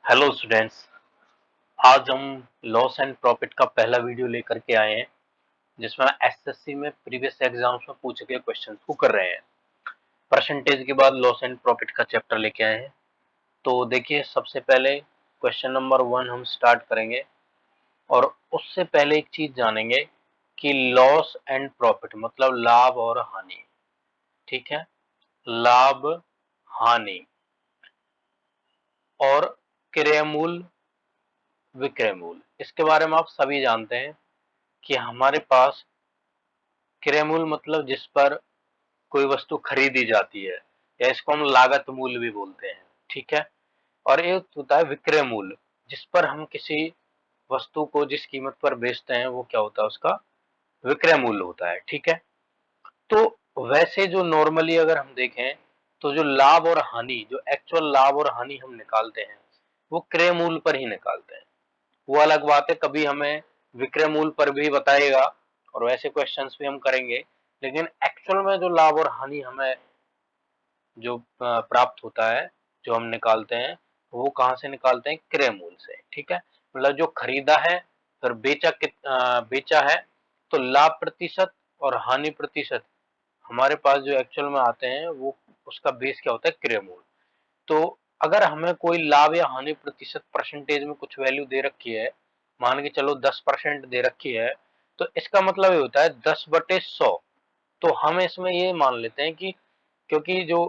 Hello students. आज हम loss and profit का पहला वीडियो लेकर के आए हैं जिसमें एसएससी में प्रीवियस एग्जाम्स में पूछे गए क्वेश्चंस को कर रहे हैं। परसेंटेज के बाद लॉस एंड प्रॉफिट का चैप्टर लेके आए हैं। तो देखिए, सबसे पहले क्वेश्चन नंबर 1 हम स्टार्ट करेंगे और उससे पहले एक चीज जानेंगे कि लॉस एंड प्रॉफिट मतलब लाभ और हानि। ठीक है, लाभ, हानि और क्रय मूल्य, विक्रय मूल्य, इसके बारे में आप सभी जानते हैं कि हमारे पास क्रय मूल्य मतलब जिस पर कोई वस्तु खरीदी जाती है, या इसको हम लागत मूल्य भी बोलते हैं। ठीक है, और एक होता है विक्रय मूल्य, जिस पर हम किसी वस्तु को जिस कीमत पर बेचते हैं वो क्या होता है, उसका विक्रय मूल्य होता है। ठीक है, तो वैसे जो नॉर्मली अगर हम देखें तो जो लाभ और हानि, जो एक्चुअल लाभ और हानि हम निकालते हैं वो क्रय मूल्य पर ही निकालते हैं। वो अलग बात है, कभी हमें विक्रय मूल्य पर भी बताएगा और वैसे क्वेश्चंस भी हम करेंगे, लेकिन एक्चुअल में जो लाभ और हानि हमें जो प्राप्त होता है, जो हम निकालते हैं, वो कहाँ से निकालते हैं? क्रय मूल्य से। ठीक है, मतलब जो खरीदा है फिर बेचा है, तो लाभ प्रतिशत और हानि प्रतिशत हमारे पास जो एक्चुअल में आते हैं वो उसका बेस क्या होता है? क्रय मूल्य। तो अगर हमें कोई लाभ या हानि प्रतिशत परसेंटेज में कुछ वैल्यू दे रखी है, मान के चलो 10% दे रखी है, तो इसका मतलब ये होता है 10/100। तो हम इसमें ये मान लेते हैं कि क्योंकि जो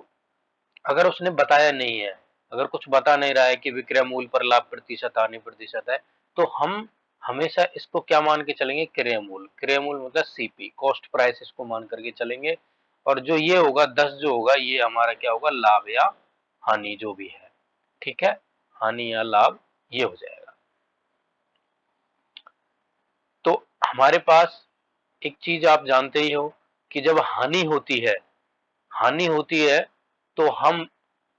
अगर उसने बताया नहीं है, अगर कुछ बता नहीं रहा है कि विक्रय मूल्य पर लाभ प्रतिशत, हानि प्रतिशत है, तो हम हमेशा इसको क्या मान के चलेंगे? क्रय मूल्य। क्रय मूल्य मतलब सीपी, कॉस्ट प्राइस, इसको मान करके चलेंगे। और जो ये होगा 10 जो होगा ये हमारा क्या होगा? लाभ या हानि जो भी है। ठीक है, हानि या लाभ ये हो जाएगा। तो हमारे पास एक चीज आप जानते ही हो कि जब हानि होती है तो हम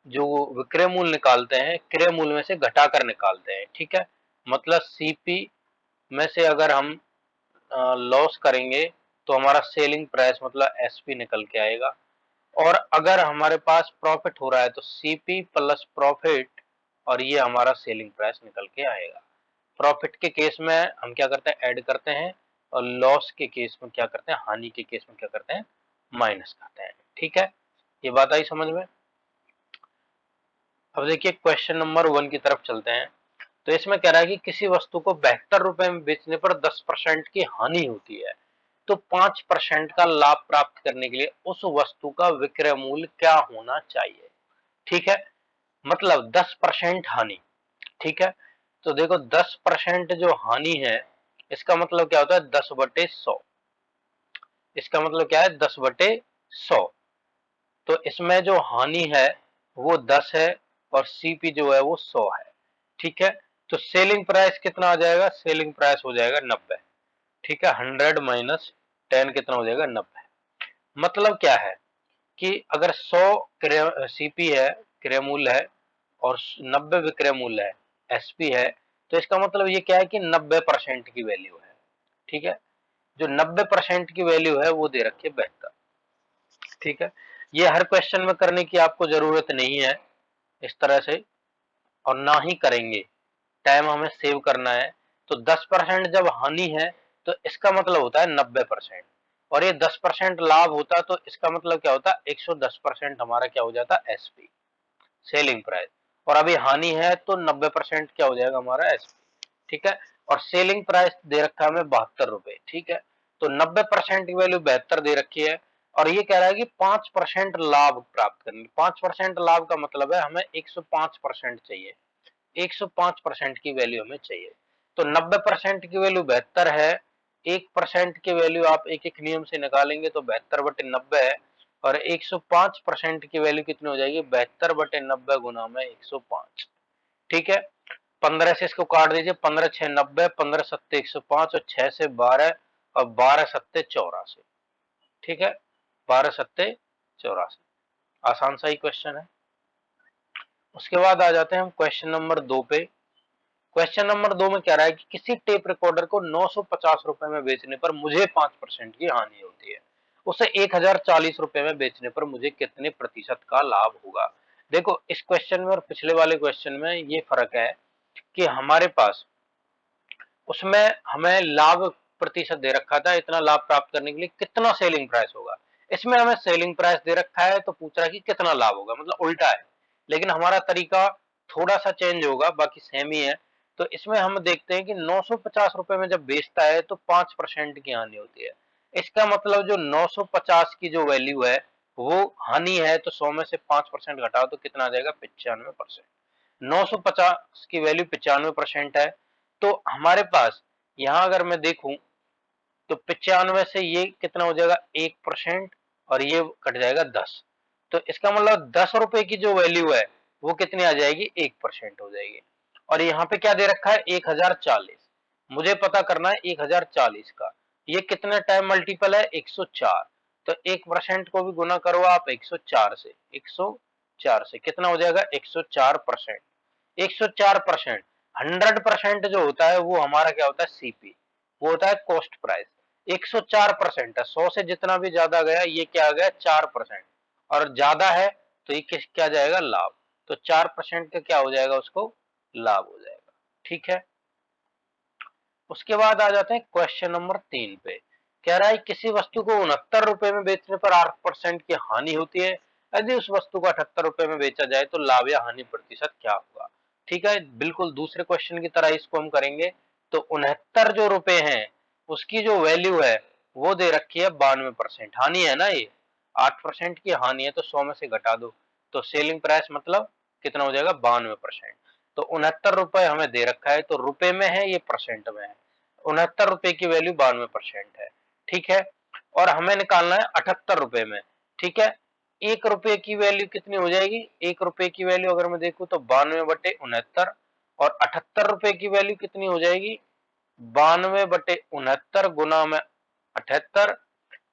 जो विक्रय मूल्य निकालते हैं, क्रय मूल्य में से घटाकर निकालते हैं। ठीक है, मतलब सीपी में से अगर हम लॉस करेंगे तो हमारा सेलिंग प्राइस मतलब एसपी निकल के आएगा। और अगर हमारे पास प्रॉफिट हो रहा है तो सीपी प्लस प्रॉफिट, और ये हमारा सेलिंग प्राइस निकल के आएगा। प्रॉफिट के केस में हम क्या करते हैं? ऐड करते हैं, और लॉस के केस में क्या करते हैं? हानि के केस में क्या करते हैं? माइनस करते हैं। ठीक है, ये बात आई समझ में? अब देखिए क्वेश्चन नंबर 1 की तरफ चलते हैं। तो इसमें कह रहा है कि किसी वस्तु को 72 रुपए में बेचने पर 10% की हानि होती है, तो 5% का लाभ प्राप्त करने के लिए उस वस्तु का विक्रय मूल्य क्या होना चाहिए? ठीक है, मतलब 10% हानि। ठीक है, तो देखो 10% जो हानि है, इसका मतलब क्या होता है? 10/100। इसका मतलब क्या है? 10/100। तो इसमें जो हानि है वो 10 है और सीपी जो है वो 100 है। ठीक है, तो सेलिंग प्राइस कितना आ जाएगा? सेलिंग प्राइस हो जाएगा 90। ठीक है, 100 माइनस 10 कितना हो जाएगा? 90। मतलब क्या है कि अगर 100 सीपी है, क्रय मूल्य है, और 90 विक्रय मूल्य है, एसपी है, तो इसका मतलब ये क्या है कि 90% की वैल्यू है। ठीक है, जो 90% की वैल्यू है वो दे रखी है 72। ठीक है, ये हर क्वेश्चन में करने की आपको जरूरत नहीं है इस तरह से, और ना ही करेंगे। टाइम हमें सेव करना है। तो 10% जब हानि है तो इसका मतलब होता है 90%, और ये 10% लाभ होता तो इसका मतलब क्या होता? 110% हमारा क्या हो जाता? SP, selling price. और अभी हानि है तो 90% क्या हो जाएगा हमारा? एसपी। ठीक है, और सेलिंग प्राइस दे रखा है हमें 72 रुपए। ठीक है, तो 90% की वैल्यू 72 दे रखी है, और ये कह रहा है कि 5% लाभ प्राप्त करने। 5% लाभ का मतलब है हमें 105% चाहिए, 105% की वैल्यू हमें चाहिए। तो 90% की वैल्यू 72 है, 1% की वैल्यू आप एक एक नियम से निकालेंगे तो 72/90 है, और 105% की वैल्यू कितनी हो जाएगी? 72/90 गुना में 105। ठीक है, 15 से इसको काट दीजिए, 15 6 90, 15 7 105, और 6 से 12, और 12 7 84। ठीक है, 12 7 84। आसान सा ही क्वेश्चन है। उसके बाद आ जाते हैं हम क्वेश्चन नंबर 2 पे। क्वेश्चन नंबर 2 में कह रहा है कि किसी टेप रिकॉर्डर को 950 रुपए में बेचने पर मुझे 5% की हानि होती है, उसे 1040 रुपए में बेचने पर मुझे कितने प्रतिशत का लाभ होगा? देखो इस क्वेश्चन में और पिछले वाले क्वेश्चन में ये फर्क है कि हमारे पास उसमें हमें लाभ प्रतिशत दे रखा था, इतना लाभ प्राप्त करने के लिए कितना सेलिंग प्राइस होगा। इसमें हमें सेलिंग प्राइस दे रखा है तो पूछ रहा है कि कितना लाभ होगा, मतलब उल्टा है। लेकिन हमारा तरीका थोड़ा सा चेंज होगा, बाकी सेम ही है। तो इसमें हम देखते हैं कि 950 रुपए में जब बेचता है तो 5% की हानि होती है। इसका मतलब जो 950 की जो वैल्यू है वो हानि है, तो 100 में से 5% घटाओ तो कितना आ जाएगा, 95%। 950 की वैल्यू 95% है। तो हमारे पास यहाँ अगर मैं देखूं तो 95 से ये कितना हो जाएगा, 1%, और ये कट जाएगा 10। तो इसका मतलब 10 रुपए की जो वैल्यू है वो कितनी आ जाएगी, 1% हो जाएगी। और यहाँ पे क्या दे रखा है, 1040। मुझे पता करना है 1040 का ये कितने टाइम मल्टीपल है, 104। तो 1% को भी गुना करो आप 104 से, 104 से कितना हो जाएगा, 104%। 104%, 100% जो होता है वो हमारा क्या होता है, सीपी, वो होता है कॉस्ट प्राइस। 104% है, 100 से जितना भी ज्यादा गया ये क्या आ गया, 4%, और ज्यादा है तो ये किस क्या जाएगा, लाभ। तो 4% का क्या हो जाएगा, उसको लाभ हो जाएगा। ठीक है। उसके बाद आ जाते हैं क्वेश्चन नंबर 3 पे। कह रहा है किसी वस्तु को 69 रुपए में बेचने पर 8% की हानि होती है, यदि उस वस्तु को 78 रुपए में बेचा जाए तो लाभ या हानि प्रतिशत क्या होगा। ठीक है, बिल्कुल दूसरे क्वेश्चन की तरह इसको हम करेंगे। तो 69 जो रुपए हैं उसकी जो वैल्यू है वो दे रखी है 92%, हानि है ना ये, 8% की हानि है तो 100 में से घटा दो, तो सेलिंग प्राइस मतलब कितना हो जाएगा, 92%। तो 69 रुपए हमें दे रखा है, तो रुपए में है ये परसेंट में है। 69 रुपए की वैल्यू 92% है। ठीक है। और हमें निकालना है 78 रुपए में। ठीक है। 1 रुपए की वैल्यू कितनी हो जाएगी, 1 रुपए की वैल्यू अगर मैं देखूं तो 92/69, और 78 रुपए की वैल्यू कितनी हो जाएगी, 92/69 गुना में 78,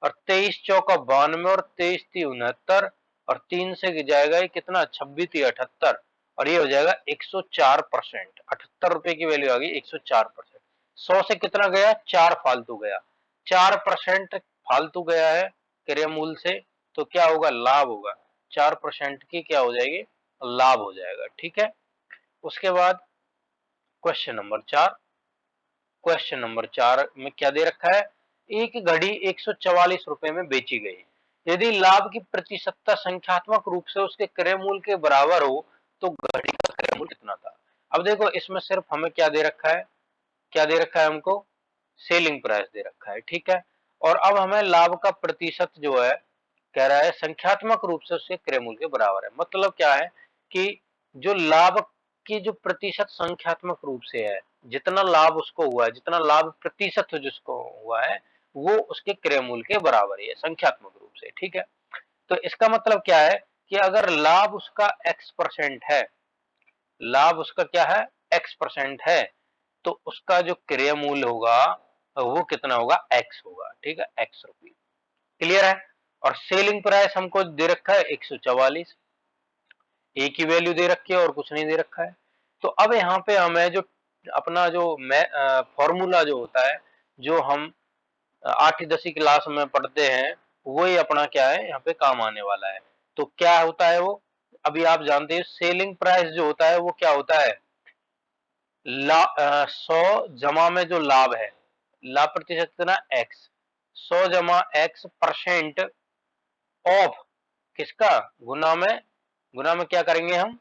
और 23 चौका 92, और 23 ती 69, और 3 से जाएगा ये कितना, 26 ती 78, और ये हो जाएगा 104%। 78 रुपए की वैल्यू आ गई 104%। 100 से कितना गया, 4 फालतू गया, 4% फालतू गया है क्रय मूल्य से, तो क्या होगा, लाभ होगा। 4% की क्या हो जाएगी, लाभ हो जाएगा। ठीक है। उसके बाद क्वेश्चन नंबर 4। क्वेश्चन नंबर 4 में क्या दे रखा है, एक घड़ी 144 रुपए में बेची गई, यदि लाभ की प्रतिशतता संख्यात्मक रूप से उसके क्रय मूल्य के बराबर हो तो घड़ी का क्रय मूल्य कितना था। अब देखो इसमें सिर्फ हमें क्या दे रखा है, क्या दे रखा है हमको, सेलिंग प्राइस दे रखा है। ठीक है। और अब हमें लाभ का प्रतिशत जो है कह रहा है संख्यात्मक रूप से उसके क्रय मूल्य के बराबर है। मतलब क्या है कि जो लाभ की जो प्रतिशत संख्यात्मक रूप से है, जितना लाभ उसको हुआ है, जितना लाभ प्रतिशत जिसको हुआ है वो उसके क्रय मूल्य के बराबर ही है संख्यात्मक रूप से। ठीक है। तो इसका मतलब क्या है कि अगर लाभ उसका x% है, लाभ उसका क्या है, x% है, तो उसका जो क्रय मूल्य होगा वो कितना होगा, x होगा। ठीक है, x रुपये। क्लियर है। और सेलिंग प्राइस हमको दे रखा है 144, एक ही वैल्यू दे रखी है और कुछ नहीं दे रखा है। तो अब यहाँ पे हमें जो अपना जो फॉर्मूला जो होता है, जो हम 8वीं 10वीं क्लास में पढ़ते हैं, वही अपना क्या है यहाँ पे काम आने वाला है। तो क्या होता है वो, अभी आप जानते हैं सेलिंग प्राइस जो होता है वो क्या होता है, 100 जमा में जो लाभ है, लाभ प्रतिशत कितना, x, 100 जमा x परसेंट ऑफ किसका, गुना में क्या करेंगे हम,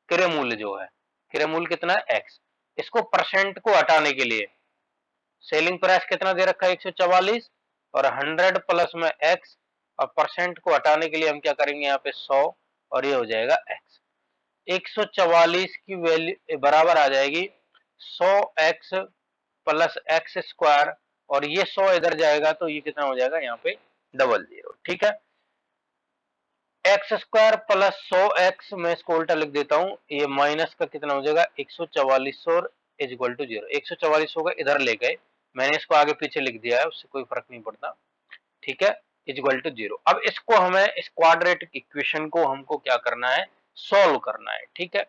क्रय मूल्य जो है, क्रय मूल्य कितना है, x। इसको परसेंट को हटाने के लिए सेलिंग प्राइस कितना दे रखा है, 144, और 100 प्लस में x, और परसेंट को हटाने के लिए हम क्या करेंगे यहाँ पे 100, और ये हो जाएगा x। 144 की वैल्यू बराबर आ जाएगी 100x प्लस एक्स स्क्वायर, और ये 100 इधर जाएगा तो ये कितना हो जाएगा यहाँ पे 00। ठीक है। एक्स स्क्वायर प्लस 100x, मैं इसको उल्टा लिख देता हूँ, ये माइनस का कितना हो जाएगा 144 और इज इक्वल टू 0। 144 होगा इधर ले गए, मैंने इसको आगे पीछे लिख दिया है, उससे कोई फर्क नहीं पड़ता। ठीक है, इज इक्वल टू 0। अब इसको हमें इस क्वाड्रेटिक इक्वेशन को हमको क्या करना है, सॉल्व करना है। ठीक है।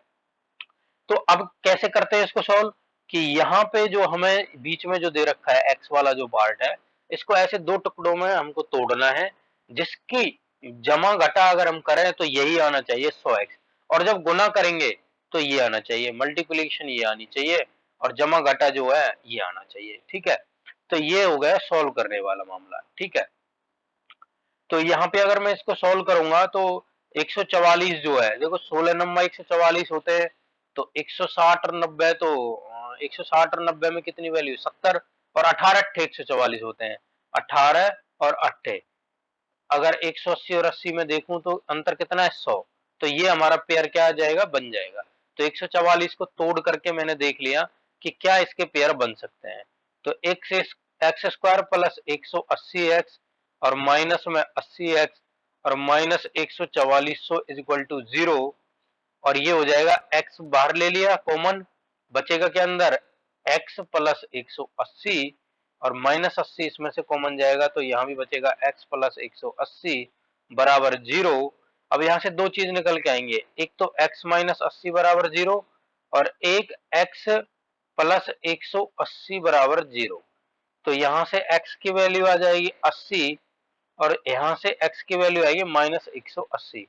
तो अब कैसे करते हैं इसको सॉल्व, कि यहाँ पे जो हमें बीच में जो दे रखा है एक्स वाला जो पार्ट है, इसको ऐसे दो टुकड़ों में हमको तोड़ना है, जिसकी जमा घटा अगर हम करें तो यही आना चाहिए 100x, और जब गुना करेंगे तो ये आना चाहिए, मल्टीप्लिकेशन ये आनी चाहिए और जमा घटा जो है ये आना चाहिए। ठीक है, तो ये हो गया सॉल्व करने वाला मामला। ठीक है, तो यहाँ पे अगर मैं इसको सॉल्व करूंगा तो 144 जो है, देखो 16 नंबर 144 होते हैं, तो 160 और 90 तो 160 और 90 में कितनी वैल्यू 70, और 18 अट्ठे 144 होते हैं, 18 और अट्ठे, अगर 180 और 80 में देखूं तो अंतर कितना है 100, तो ये हमारा पेयर क्या आ जाएगा, बन जाएगा। तो 144 को तोड़ करके मैंने देख लिया कि क्या इसके पेयर बन सकते हैं। तो एक्स स्क्वायर प्लस 180x और माइनस में 80x और माइनस 144 इज इक्वल टू 0, और ये हो जाएगा x बाहर ले लिया कॉमन, बचेगा क्या अंदर x प्लस 180 और माइनस 80 इसमें से कॉमन जाएगा, तो यहाँ भी बचेगा x प्लस 180 बराबर 0। अब यहाँ से दो चीज निकल के आएंगे, एक तो x माइनस 80 बराबर 0 और एक x प्लस 180 बराबर 0। तो यहाँ से x की वैल्यू आ जाएगी 80 और यहाँ से x की वैल्यू आएगी माइनस 180,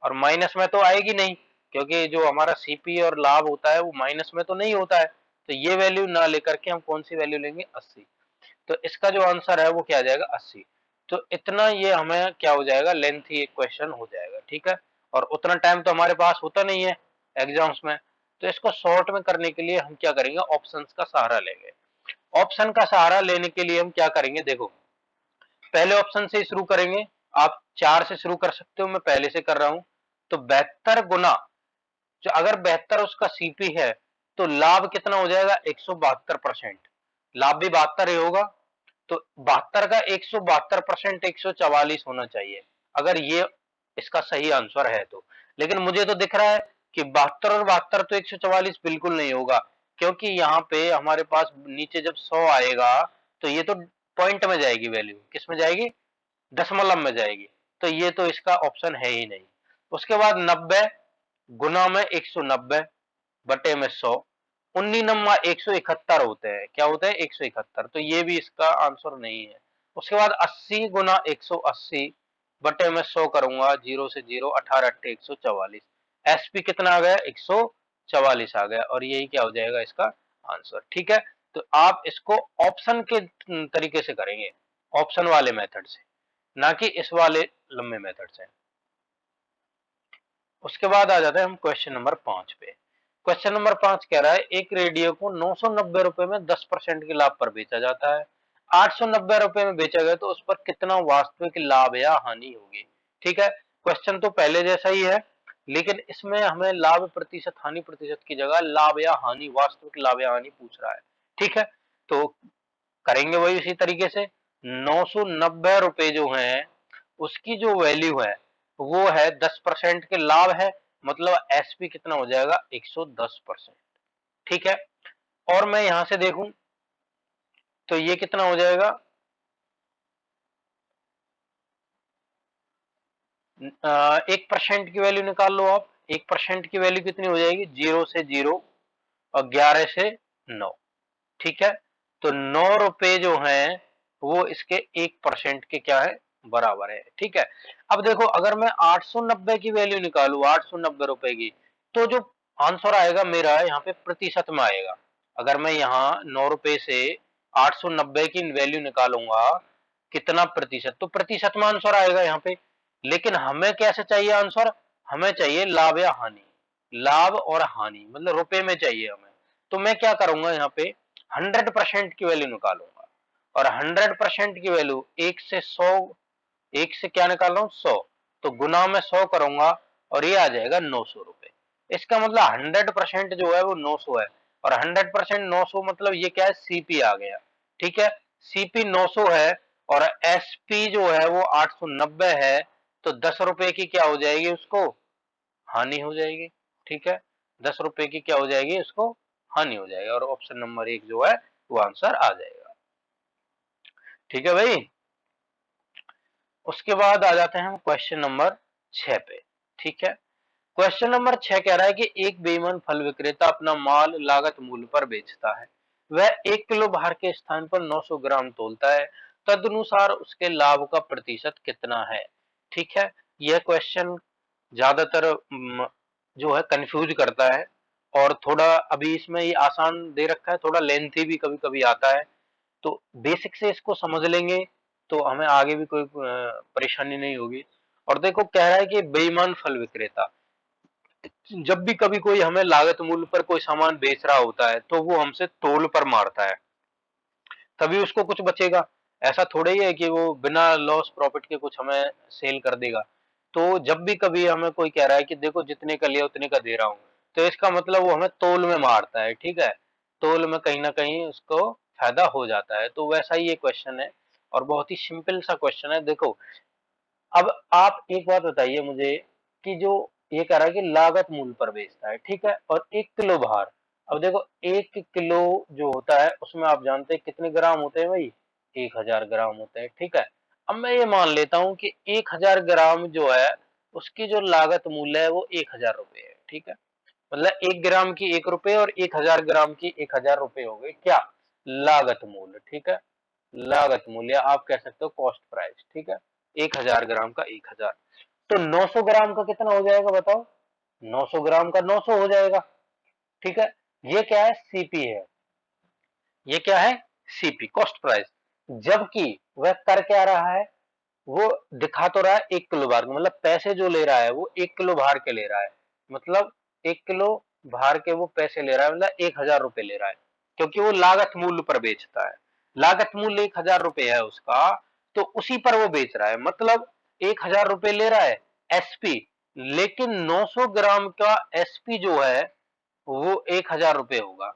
और माइनस में तो आएगी नहीं क्योंकि जो हमारा सीपी और लाभ होता है वो माइनस में तो नहीं होता है, तो ये वैल्यू ना लेकर के हम कौन सी वैल्यू लेंगे 80। तो इसका जो आंसर है वो क्या आ जाएगा 80। तो इतना ये हमें क्या हो जाएगा, लेंथी एक क्वेश्चन हो जाएगा। ठीक है, और उतना टाइम तो हमारे पास होता नहीं है एग्जाम्स में, तो इसको शॉर्ट में करने के लिए हम क्या करेंगे, ऑप्शंस का सहारा लेंगे। ऑप्शन का सहारा लेने के लिए हम क्या करेंगे, देखो पहले ऑप्शन से शुरू करेंगे, आप 4 से शुरू कर सकते हो, मैं पहले से कर रहा हूं। तो 72 गुना, जो अगर 72 उसका सीपी है तो लाभ कितना हो जाएगा 172%, लाभ भी 72 ही होगा, तो 72 का 172% 144 होना चाहिए, अगर ये इसका सही आंसर है तो। लेकिन मुझे तो दिख रहा है कि 72 और 72 तो 144 बिल्कुल नहीं होगा, क्योंकि यहाँ पे हमारे पास नीचे जब 100 आएगा तो ये तो पॉइंट में जाएगी, वैल्यू किस में जाएगी, दशमलव में जाएगी, तो ये तो इसका ऑप्शन है ही नहीं। उसके बाद 90 गुना में 190 बटे में 100, 19 नम्मा 171 होते हैं, क्या होते हैं 171, तो ये भी इसका आंसर नहीं है। उसके बाद 80 गुना 180 बटे में 100 करूंगा, 0 से 0, 18 अट्ठे 144, एसपी कितना आ गया 144 आ गया, और यही क्या हो जाएगा इसका आंसर। ठीक है, तो आप इसको ऑप्शन के तरीके से करेंगे, ऑप्शन वाले मेथड से, ना कि इस वाले लंबे मेथड से। उसके बाद आ जाते हैं हम क्वेश्चन नंबर 5 पे। क्वेश्चन नंबर 5 कह रहा है एक रेडियो को 990 रुपए में 10% के लाभ पर बेचा जाता है, 890 रुपए में बेचा गया तो उस पर कितना वास्तविक लाभ या हानि होगी। ठीक है, क्वेश्चन तो पहले जैसा ही है, लेकिन इसमें हमें लाभ प्रतिशत हानि प्रतिशत की जगह लाभ या हानि, वास्तविक लाभ या हानि पूछ रहा है। ठीक है, तो करेंगे वही उसी तरीके से। 990 रुपए जो है उसकी जो वैल्यू है वो है 10% के लाभ है, मतलब एसपी कितना हो जाएगा 110%। ठीक है, और मैं यहां से देखूं तो ये कितना हो जाएगा, 1% की वैल्यू निकाल लो आप, 1% की वैल्यू कितनी हो जाएगी, 0 से 0 और 11 से 9। ठीक है, तो 9 रुपए जो हैं वो इसके 1% के क्या है, बराबर है। ठीक है, अब देखो अगर मैं 890 की वैल्यू निकालू, 890 रुपए की, तो जो आंसर आएगा मेरा यहाँ पे प्रतिशत में आएगा। अगर मैं यहाँ 9 रुपए से 890 की वैल्यू निकालूंगा कितना प्रतिशत, तो प्रतिशत में आंसर आएगा यहाँ पे। लेकिन हमें कैसे चाहिए आंसर, हमें चाहिए लाभ या हानि, लाभ और हानि मतलब रुपए में चाहिए हमें। तो मैं क्या करूंगा यहाँ पे 100% की वैल्यू निकालूंगा, और 100% की वैल्यू 1 से 100, 1 से क्या निकाल रहा हूँ 100, तो गुना में 100 करूंगा और ये आ जाएगा 900 रुपए। इसका मतलब 100% जो है वो 900 है, और 100% 900 मतलब ये क्या है, सीपी आ गया। ठीक है, सीपी 900 है और एसपी जो है वो 890 है, तो 10 रुपए की क्या हो जाएगी उसको, हानि हो जाएगी। ठीक है, 10 रुपए की क्या हो जाएगी उसको, हानि हो जाएगा, और ऑप्शन नंबर 1 जो है वो आंसर आ जाएगा। ठीक है भाई, उसके बाद आ जाते हैं हम क्वेश्चन नंबर 6 पे। ठीक है, क्वेश्चन नंबर 6 कह रहा है कि एक बेईमान फल विक्रेता अपना माल लागत मूल्य पर बेचता है, वह 1 किलो भार के स्थान पर 900 ग्राम तोलता है, तदनुसार उसके लाभ का प्रतिशत कितना है। ठीक है, यह क्वेश्चन ज्यादातर जो है कंफ्यूज करता है, और थोड़ा अभी इसमें ये आसान दे रखा है, थोड़ा लेंथी भी कभी कभी आता है, तो बेसिक से इसको समझ लेंगे तो हमें आगे भी कोई परेशानी नहीं होगी। और देखो कह रहा है कि बेईमान फल विक्रेता, जब भी कभी कोई हमें लागत मूल्य पर कोई सामान बेच रहा होता है तो वो हमसे तोल पर मारता है, तभी उसको कुछ बचेगा। ऐसा थोड़ा ही है कि वो बिना लॉस प्रॉफिट के कुछ हमें सेल कर देगा। तो जब भी कभी हमें कोई कह रहा है कि देखो जितने का लिया उतने का दे रहा हूँ, तो इसका मतलब वो हमें तोल में मारता है, ठीक है। तोल में कहीं ना कहीं उसको फायदा हो जाता है। तो वैसा ही ये क्वेश्चन है और बहुत ही सिंपल सा क्वेश्चन है। देखो अब आप एक बात बताइए मुझे कि जो ये कह रहा है कि लागत मूल्य पर बेचता है, ठीक है, और 1 किलो भार। अब देखो 1 किलो जो होता है उसमें आप जानते हैं कितने ग्राम होते हैं भाई, 1000 ग्राम होते हैं, ठीक है। अब मैं ये मान लेता हूँ कि 1000 ग्राम जो है उसकी जो लागत मूल्य है वो 1000 रुपए है, ठीक है। मतलब 1 ग्राम की 1 रुपए और 1000 ग्राम की 1000 रुपए हो गए क्या, लागत मूल्य, ठीक है। लागत मूल्य आप कह सकते हो कॉस्ट प्राइस, ठीक है। 1000 ग्राम का 1000, तो 900 ग्राम का कितना हो जाएगा बताओ, 900 ग्राम का 900 हो जाएगा, ठीक है। ये क्या है, सीपी है, ये क्या है, सीपी कॉस्ट प्राइस। जबकि वह कर क्या रहा है, वो दिखा तो रहा है 1 किलो भार, मतलब पैसे जो ले रहा है वो 1 किलो भार के ले रहा है, मतलब 1 किलो भार के वो पैसे ले रहा है, मतलब 1000 रुपए ले रहा है, क्योंकि वो लागत मूल्य पर बेचता है। लागत मूल्य 1000 रुपए है उसका, तो उसी पर वो बेच रहा है, मतलब 1000 रुपए ले रहा है एसपी, लेकिन 900 ग्राम का एसपी जो है वो 1000 रुपए होगा,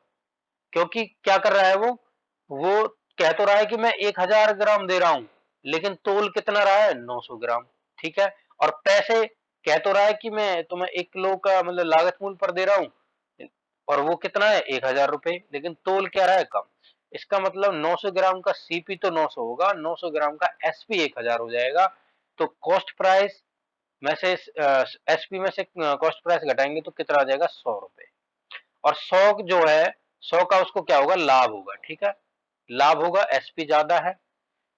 क्योंकि क्या कर रहा है वो कह तो रहा है कि मैं 1000 ग्राम दे रहा हूं, लेकिन तोल कितना रहा है, 900 ग्राम, ठीक है। और पैसे कह तो रहा है कि मैं तुम्हें 1 किलो का मतलब लागत मूल्य पर दे रहा हूं, और वो कितना है 1000 रुपए, लेकिन तोल क्या रहा है, कम। इसका मतलब 900 ग्राम का सीपी तो 900 होगा, 900 ग्राम का एसपी 1000 हो जाएगा। तो कॉस्ट प्राइस में से एसपी में से कॉस्ट प्राइस घटाएंगे तो कितना आ जाएगा, 100 रुपए। और 100 जो है, 100 का उसको क्या होगा, लाभ होगा, ठीक है। लाभ होगा, एसपी ज्यादा है,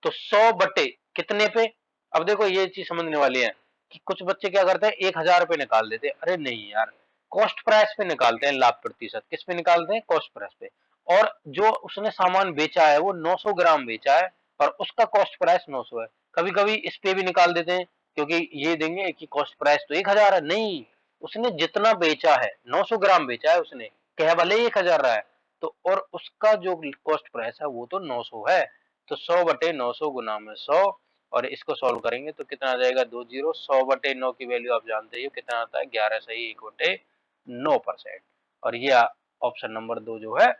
तो 100 बटे कितने पे। अब देखो ये चीज समझने वाली है कि कुछ बच्चे क्या करते हैं 1000 पे निकाल देते हैं, अरे नहीं यार, कॉस्ट प्राइस पे निकालते हैं लाभ प्रतिशत, किस पे निकालते हैं, कॉस्ट प्राइस पे। और जो उसने सामान बेचा है वो 900 ग्राम बेचा है और उसका कॉस्ट प्राइस 900 है, कभी कभी इस पे भी निकाल देते हैं, क्योंकि ये देंगे कि कॉस्ट प्राइस तो 1000 है, नहीं, उसने जितना बेचा है 900 ग्राम बेचा है उसने, कह भले ही 1000 रहा है, तो और उसका जो कॉस्ट प्राइस है वो तो 900 है। तो 100 बटे 900 गुना में 100, और इसको सॉल्व करेंगे तो कितना आ जाएगा, 2 जीरो, 100 बटे 9 की वैल्यू आप जानते ही हो कितना आता है, 11 सही 1/9%। और ये ऑप्शन नंबर 2 जो है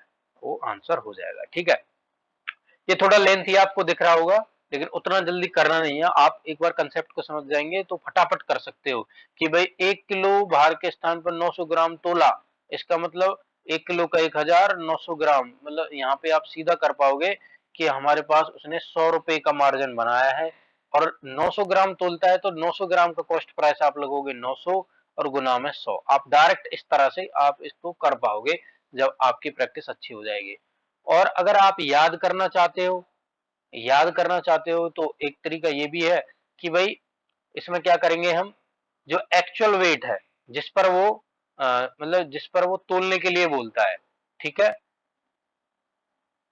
वो आंसर हो जाएगा, ठीक है। ये थोड़ा लेंथी आपको दिख रहा होगा, लेकिन उतना जल्दी करना नहीं है, आप एक बार कंसेप्ट को समझ जाएंगे तो फटाफट कर सकते हो कि भाई 1 किलो भार के स्थान पर 900 ग्राम तोला, इसका मतलब 1 किलो का 1000, 900 ग्राम, मतलब यहाँ पे आप सीधा कर पाओगे कि हमारे पास उसने 100 रुपए का मार्जिन बनाया है, और 900 ग्राम तोलता है तो 900 ग्राम का कॉस्ट प्राइस आप लगोगे 900 और गुना में 100, आप डायरेक्ट इस तरह से आप इसको कर पाओगे जब आपकी प्रैक्टिस अच्छी हो जाएगी। और अगर आप याद करना चाहते हो तो एक तरीका ये भी है कि भाई इसमें क्या करेंगे हम, जो एक्चुअल वेट है जिस पर वो मतलब जिस पर वो तोलने के लिए बोलता है, ठीक है,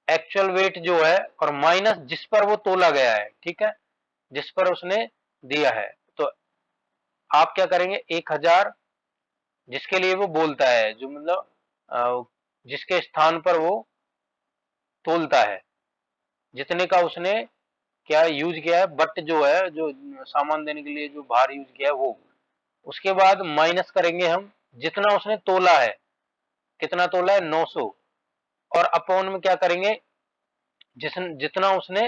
एक्चुअल वेट जो है और माइनस जिस पर वो तोला गया है, ठीक है, जिस पर उसने दिया है, तो आप क्या करेंगे, 1000 जिसके लिए वो बोलता है, जो मतलब जिसके स्थान पर वो तोलता है, जितने का उसने क्या यूज किया है, बट जो है जो सामान देने के लिए जो भार यूज किया है वो, उसके बाद माइनस करेंगे हम जितना उसने तोला है, कितना तोला है 900, और अपॉन में क्या करेंगे, जितना उसने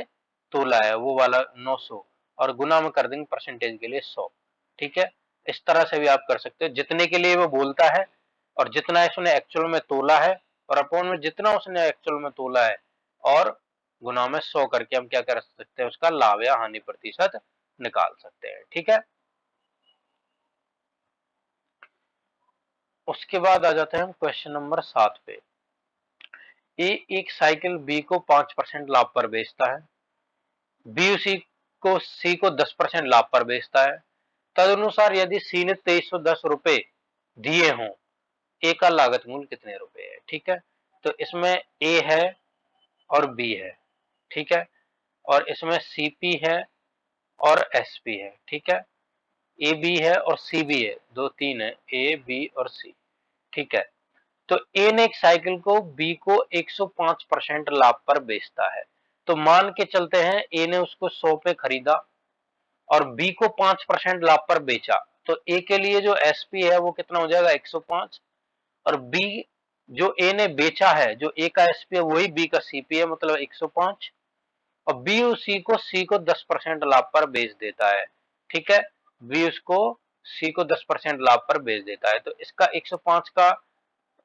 तोला है वो वाला 900, और गुना में कर देंगे परसेंटेज के लिए 100, ठीक है। इस तरह से भी आप कर सकते हो, जितने के लिए वो बोलता है और जितना उसने एक्चुअल में तोला है, और अपॉन में जितना उसने एक्चुअल में तोला है, और गुना में 100 करके हम क्या कर सकते हैं, उसका लाभ या हानि प्रतिशत निकाल सकते हैं, ठीक है। उसके बाद आ जाते हैं हम क्वेश्चन नंबर 7 पे। ए एक साइकिल बी को 5% लाभ पर बेचता है, बी उसी को सी को 10% लाभ पर बेचता है। तदनुसार यदि सी ने 2310 रुपए दिए हों, ए का लागत मूल्य कितने रुपए है। ठीक है, तो इसमें ए है और बी है। ठीक है, और इसमें सीपी है और एसपी है। ठीक है, ए बी है और सी बी है, दो तीन है, ए बी और सी। ठीक है, तो ए ने एक साइकिल को बी को 105% लाभ पर बेचता है। तो मान के चलते हैं ए ने उसको 100 पे खरीदा और बी को 5% लाभ पर बेचा, तो ए के लिए जो एसपी है वो कितना हो जाएगा 105, और बी जो ए ने बेचा है, जो ए का एसपी है वही बी का सीपी है, मतलब 105, और बी उसी को सी को 10% लाभ पर बेच देता है। ठीक है, बी उसको सी को 10% लाभ पर बेच देता है। तो इसका 105 का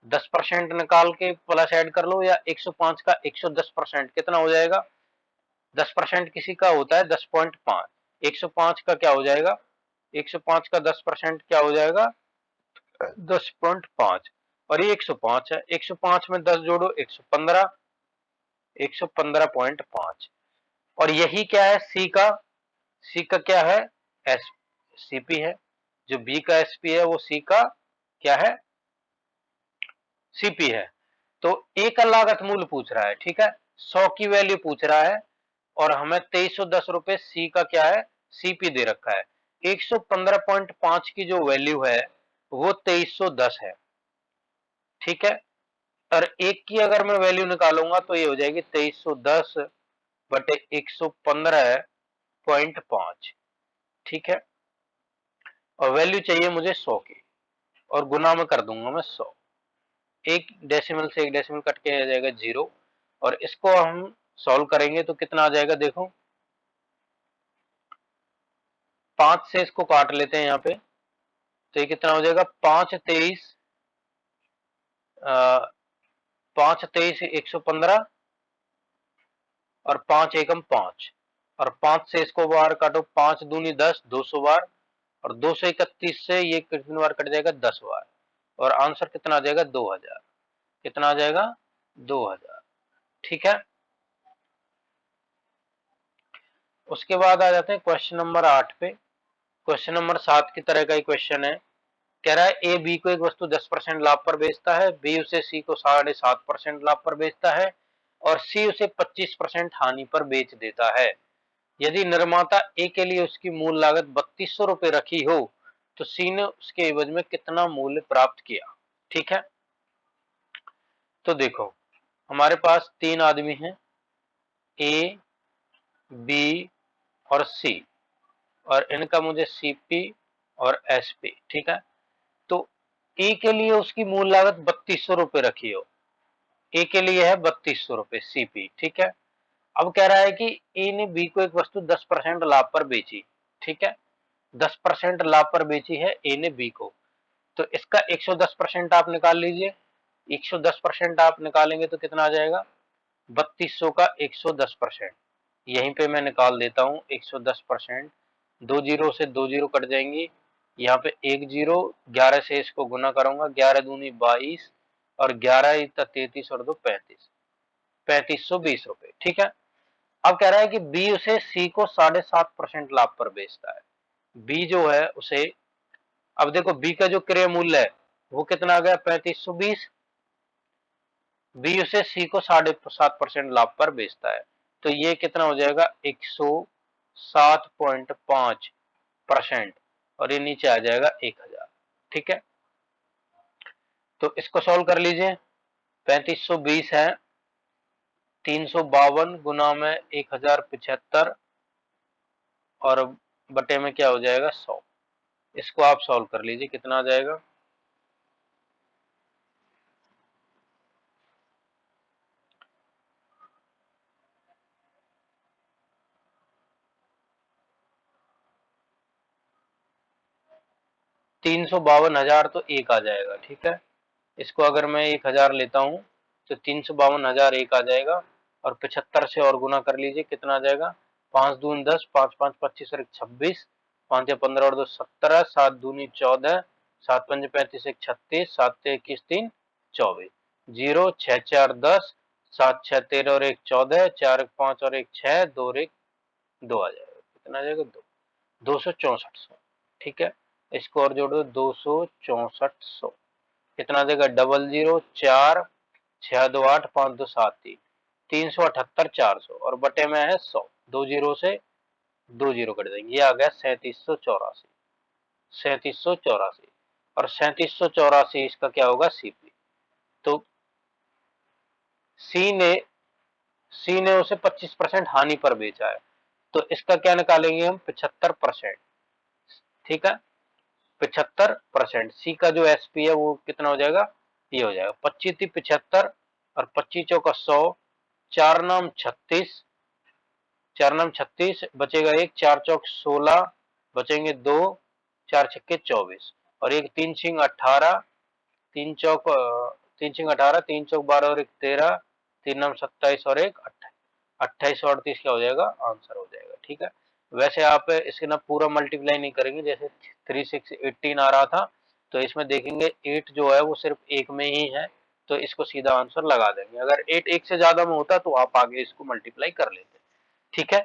10% निकाल के प्लस ऐड कर लो, या 105 का 110% कितना हो जाएगा। 10% किसी का होता है 10.5, 105 का क्या हो जाएगा, 105 का 10% क्या हो जाएगा 10.5, और ये 105 है, 105 में 10 जोड़ो 115, 115.5, और यही क्या है सी का क्या है एस सीपी है, जो बी का एसपी है वो सी का क्या है सीपी है। तो ए का लागत मूल्य पूछ रहा है। ठीक है, 100 की वैल्यू पूछ रहा है और हमें 2310 रुपए सी का क्या है सीपी दे रखा है। 115.5 की जो वैल्यू है वो 2310 है। ठीक है, और एक की अगर मैं वैल्यू निकालूंगा तो ये हो जाएगी 2310 बटे 115.5। ठीक है, और वैल्यू चाहिए मुझे 100 की, और गुना में कर दूंगा मैं 100, एक डेसिमल से एक डेसिमल कट के आ जाएगा 0, और इसको हम सॉल्व करेंगे तो कितना आ जाएगा देखो, 5 से इसको काट लेते हैं यहाँ पे, तो ये कितना हो जाएगा 5 23 5 23 115, और 5 एकम 5, और 5 से इसको बाहर काटो, 5 दूनी 10, 200 बार, और 231 से ये कितनी बार कट जाएगा 10 बार, और आंसर कितना आ जाएगा 2000। कितना आ जाएगा 2000। ठीक है, उसके बाद आ जाते हैं क्वेश्चन नंबर 8 पे। क्वेश्चन नंबर 7 की तरह का ही क्वेश्चन है। कह रहा है ए बी को एक वस्तु 10% लाभ पर बेचता है, बी उसे सी को 7.5% लाभ पर बेचता है, और सी उसे 25% हानि पर बेच देता है। यदि निर्माता ए के लिए उसकी मूल लागत 3200 रुपए रखी हो तो सी ने उसके एवज में कितना मूल्य प्राप्त किया। ठीक है, तो देखो हमारे पास तीन आदमी हैं, ए बी और सी, और इनका मुझे सीपी और एसपी। ठीक है, तो ए के लिए उसकी मूल लागत 3200 रुपए रखी हो, ए के लिए है 3200 रुपए सीपी। ठीक है, अब कह रहा है कि ए ने बी को एक वस्तु 10% लाभ पर बेची। ठीक है, 10% लाभ पर बेची है ए ने बी को, तो इसका 110% आप निकाल लीजिए। 110% आप निकालेंगे तो कितना आ जाएगा 3200 का 110%, यहीं पे मैं निकाल देता हूँ 110%। दो जीरो से दो जीरो कट जाएंगी, यहाँ पे एक जीरो, 11 से इसको गुना करूंगा, 11 दूनी 22, और 11 33 और 2 35, 3520 रुपए। ठीक है, अब कह रहा है कि बी उसे सी को 7.5% लाभ पर बेचता है। बी जो है उसे, अब देखो बी का जो क्रय मूल्य है वो कितना आ गया 3520, बी उसे सी को 7.5% लाभ पर बेचता है, तो ये कितना हो जाएगा 107.5%, और ये नीचे आ जाएगा 1000। ठीक है, तो इसको सॉल्व कर लीजिए। 3520 है 352 गुना में 1075, और बटे में क्या हो जाएगा 100। इसको आप सॉल्व कर लीजिए, कितना आ जाएगा 352,000 तो एक आ जाएगा। ठीक है, इसको अगर मैं 1000 लेता हूँ तो 352,000 एक आ जाएगा, और 75 से और गुना कर लीजिए, कितना आ जाएगा 5 दूनी 10, 5 5 25 और 26, 5 या 15 और 2 17, 7 दूनी 14, 7 5 35 1 36, 7 21 3 24, 0 6 4 10, 7 6 13 और 1 14, 4 5 और 1 6, 2 और 1 2 आ जाएगा। कितना आ जाएगा 2, 264 सौ। ठीक है, इसको और जोड़ो 264 सौ। कितना देगा, 00 4 6 2 8 5 2 7 3 378 400 और बटे में है 100, 2 जीरो से 2 जीरो कट देंगे, ये आ गया 3784। 3784 और 3784 इसका क्या होगा, सीपी। तो सी ने सी ने उसे 25% हानि पर बेचा है, तो इसका क्या निकालेंगे हम, 75%। ठीक है, 75%। सी का जो एसपी है वो कितना हो जाएगा, ये हो जाएगा 25 75 और 25 चौका 100, 4 नाम 36, 4 नाम 36 बचेगा एक, 4 चौक 16 बचेंगे दो, 4 छक्के 24 और एक 3 छिंग 18, 3 चौक 3 छिंग 18, 3 चौक 12 और एक 13, 3 नाम 27 और एक 28 और 38 क्या हो जाएगा, आंसर हो जाएगा। ठीक है, वैसे आप इसके ना पूरा मल्टीप्लाई नहीं करेंगे, जैसे 3 6 18 आ रहा था, तो इसमें देखेंगे 8 जो है वो सिर्फ एक में ही है, तो इसको सीधा आंसर लगा देंगे। अगर 8 एक से ज्यादा में होता तो आप आगे इसको मल्टीप्लाई कर लेते। ठीक है।